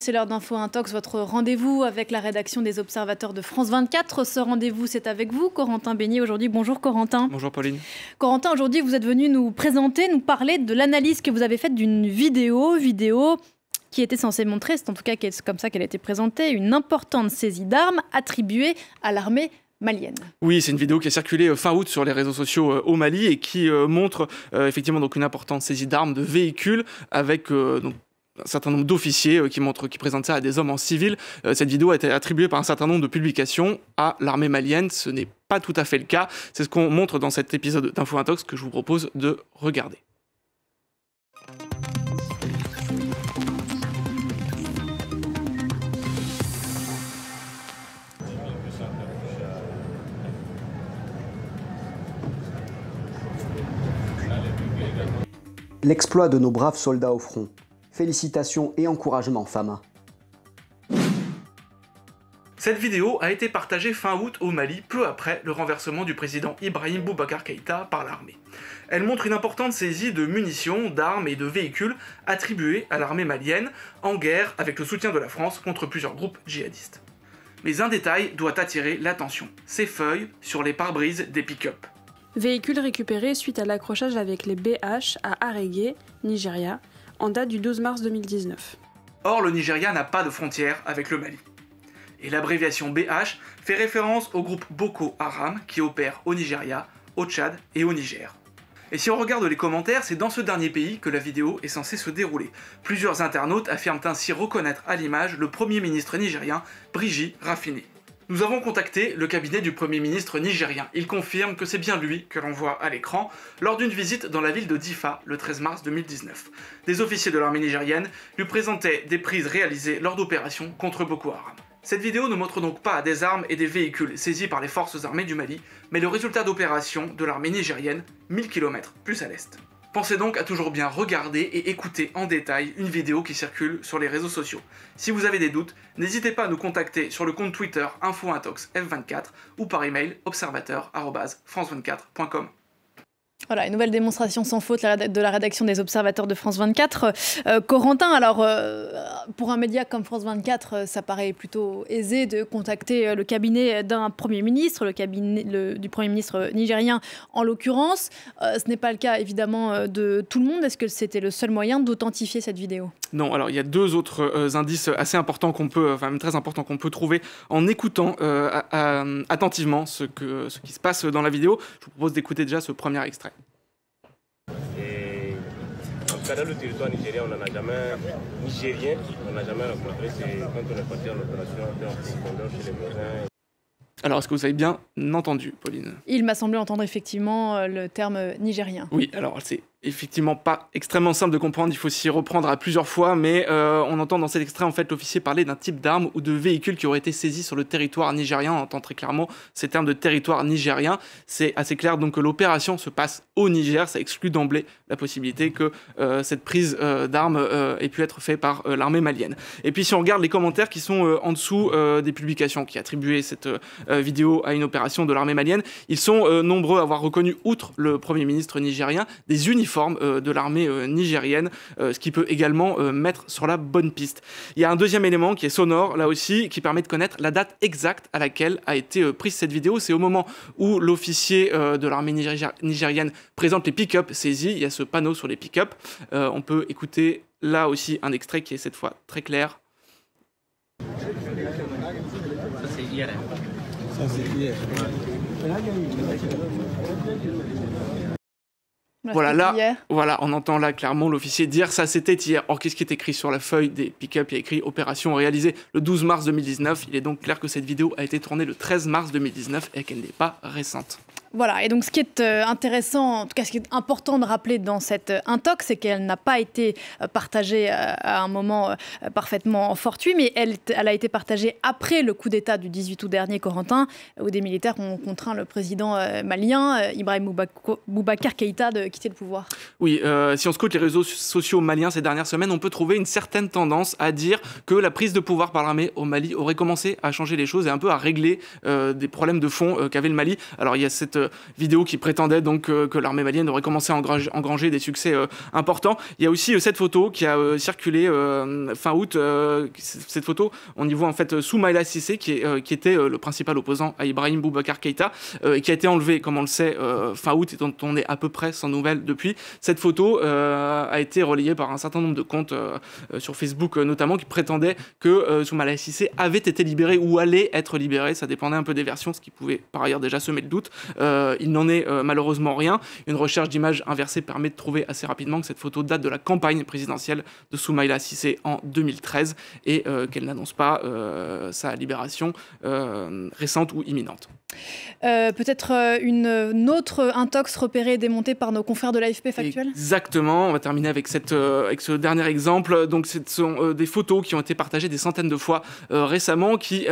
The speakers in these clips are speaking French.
c'est l'heure d'Info Intox, votre rendez-vous avec la rédaction des Observateurs de France 24. Ce rendez-vous, c'est avec vous, Corentin Beignet, aujourd'hui. Bonjour Corentin. Bonjour Pauline. Corentin, aujourd'hui, vous êtes venu nous présenter, nous parler de l'analyse que vous avez faite d'une vidéo qui était censée montrer, c'est en tout cas comme ça qu'elle a été présentée, une importante saisie d'armes attribuée à l'armée malienne. Oui, c'est une vidéo qui a circulé fin août sur les réseaux sociaux au Mali et qui montre effectivement donc une importante saisie d'armes, de véhicules avec donc un certain nombre d'officiers qui présentent ça à des hommes en civil. Cette vidéo a été attribuée par un certain nombre de publications à l'armée malienne. Ce n'est pas tout à fait le cas. C'est ce qu'on montre dans cet épisode d'Info Intox que je vous propose de regarder. L'exploit de nos braves soldats au front. Félicitations et encouragement, Fama. Cette vidéo a été partagée fin août au Mali, peu après le renversement du président Ibrahim Boubacar Keïta par l'armée. Elle montre une importante saisie de munitions, d'armes et de véhicules attribués à l'armée malienne, en guerre avec le soutien de la France contre plusieurs groupes djihadistes. Mais un détail doit attirer l'attention, ces feuilles sur les pare-brises des pick-up. Véhicules récupérés suite à l'accrochage avec les BH à Arégué, Nigeria, en date du 12 mars 2019. Or, le Nigeria n'a pas de frontière avec le Mali. Et l'abréviation BH fait référence au groupe Boko Haram qui opère au Nigeria, au Tchad et au Niger. Et si on regarde les commentaires, c'est dans ce dernier pays que la vidéo est censée se dérouler. Plusieurs internautes affirment ainsi reconnaître à l'image le Premier ministre nigérien, Brigitte Raffiné. Nous avons contacté le cabinet du Premier ministre nigérien. Il confirme que c'est bien lui que l'on voit à l'écran lors d'une visite dans la ville de Difa le 13 mars 2019. Des officiers de l'armée nigérienne lui présentaient des prises réalisées lors d'opérations contre Boko Haram. Cette vidéo ne montre donc pas des armes et des véhicules saisis par les forces armées du Mali, mais le résultat d'opérations de l'armée nigérienne, 1000 km plus à l'est. Pensez donc à toujours bien regarder et écouter en détail une vidéo qui circule sur les réseaux sociaux. Si vous avez des doutes, n'hésitez pas à nous contacter sur le compte Twitter InfoIntox F24 ou par email observateur@france24.com. Voilà, une nouvelle démonstration sans faute de la rédaction des Observateurs de France 24. Corentin, alors, pour un média comme France 24, ça paraît plutôt aisé de contacter le cabinet d'un Premier ministre, le cabinet du Premier ministre nigérien en l'occurrence. Ce n'est pas le cas, évidemment, de tout le monde. Est-ce que c'était le seul moyen d'authentifier cette vidéo ? Non, alors il y a deux autres indices assez importants même très importants qu'on peut trouver en écoutant attentivement ce qui se passe dans la vidéo. Je vous propose d'écouter déjà ce premier extrait. Et en tout cas, dans le territoire nigérien, on n'en a jamais rencontré. C'est quand on est parti en opération, on était en secondaire chez les voisins. Alors, est-ce que vous avez bien entendu, Pauline ? Il m'a semblé entendre effectivement le terme nigérien. Oui, alors c'est effectivement pas extrêmement simple de comprendre, il faut s'y reprendre à plusieurs fois, mais on entend dans cet extrait en fait l'officier parler d'un type d'arme ou de véhicule qui aurait été saisi sur le territoire nigérien. On entend très clairement ces termes de territoire nigérien. C'est assez clair donc que l'opération se passe au Niger, ça exclut d'emblée la possibilité que cette prise d'armes ait pu être faite par l'armée malienne. Et puis si on regarde les commentaires qui sont en dessous des publications qui attribuaient cette vidéo à une opération de l'armée malienne, ils sont nombreux à avoir reconnu, outre le Premier ministre nigérien, des uniformes de l'armée nigérienne, ce qui peut également mettre sur la bonne piste. Il y a un deuxième élément qui est sonore, là aussi, qui permet de connaître la date exacte à laquelle a été prise cette vidéo. C'est au moment où l'officier de l'armée nigérienne présente les pick-up saisis. Il y a ce panneau sur les pick-up. On peut écouter là aussi un extrait qui est cette fois très clair. Ça c'est hier. Ça c'est hier. Voilà, on entend là clairement l'officier dire ça c'était hier. Or, qu'est-ce qui est écrit sur la feuille des pick-up ? Il y a écrit opération réalisée le 12 mars 2019. Il est donc clair que cette vidéo a été tournée le 13 mars 2019 et qu'elle n'est pas récente. Voilà, et donc ce qui est intéressant, en tout cas ce qui est important de rappeler dans cette intox, c'est qu'elle n'a pas été partagée à un moment parfaitement fortuit, mais elle a été partagée après le coup d'État du 18 août dernier, Corentin, où des militaires ont contraint le président malien, Ibrahim Boubacar Keïta, de quitter le pouvoir. Oui, si on scrute les réseaux sociaux maliens ces dernières semaines, on peut trouver une certaine tendance à dire que la prise de pouvoir par l'armée au Mali aurait commencé à changer les choses et un peu à régler des problèmes de fond qu'avait le Mali. Alors il y a cette cette vidéo qui prétendait donc que l'armée malienne aurait commencé à engranger des succès importants. Il y a aussi cette photo qui a circulé fin août. Cette photo, on y voit en fait Soumaïla Cissé qui était le principal opposant à Ibrahim Boubacar Keïta et qui a été enlevé, comme on le sait, fin août et dont on est à peu près sans nouvelles depuis. Cette photo a été relayée par un certain nombre de comptes sur Facebook notamment qui prétendaient que Soumaïla Cissé avait été libéré ou allait être libéré. Ça dépendait un peu des versions, ce qui pouvait par ailleurs déjà semer le doute. Il n'en est malheureusement rien. Une recherche d'images inversées permet de trouver assez rapidement que cette photo date de la campagne présidentielle de Soumaïla Cissé en 2013 et qu'elle n'annonce pas sa libération récente ou imminente. Peut-être une autre intox repérée et démontée par nos confrères de l'AFP Factuel. Exactement, on va terminer avec ce dernier exemple. Donc, ce sont des photos qui ont été partagées des centaines de fois récemment qui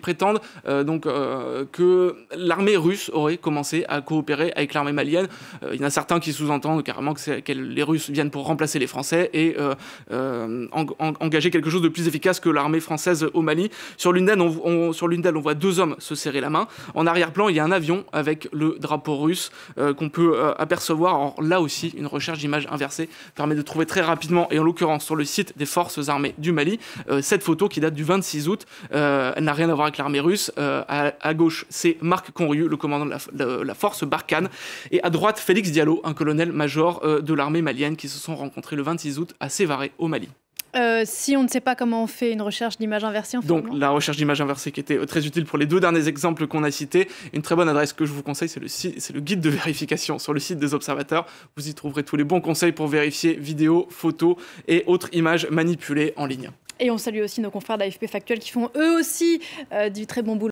prétendent que l'armée russe aurait commencé à coopérer avec l'armée malienne. Il y en a certains qui sous-entendent carrément que les Russes viennent pour remplacer les Français et engager quelque chose de plus efficace que l'armée française au Mali. Sur l'une d'elles, on voit deux hommes se serrer la main. En arrière-plan, il y a un avion avec le drapeau russe qu'on peut apercevoir. Alors, là aussi, une recherche d'images inversées permet de trouver très rapidement, et en l'occurrence sur le site des forces armées du Mali, cette photo qui date du 26 août. Elle n'a rien à voir avec l'armée russe. À gauche, c'est Marc Conrieu, le commandant de la force Barkhane. Et à droite, Félix Diallo, un colonel-major de l'armée malienne qui se sont rencontrés le 26 août à Sévaré, au Mali. Si on ne sait pas comment on fait une recherche d'images inversées, donc la recherche d'images inversées qui était très utile pour les deux derniers exemples qu'on a cités. Une très bonne adresse que je vous conseille, c'est le guide de vérification sur le site des observateurs. Vous y trouverez tous les bons conseils pour vérifier vidéos, photos et autres images manipulées en ligne. Et on salue aussi nos confrères d'AFP Factuel qui font eux aussi du très bon boulot.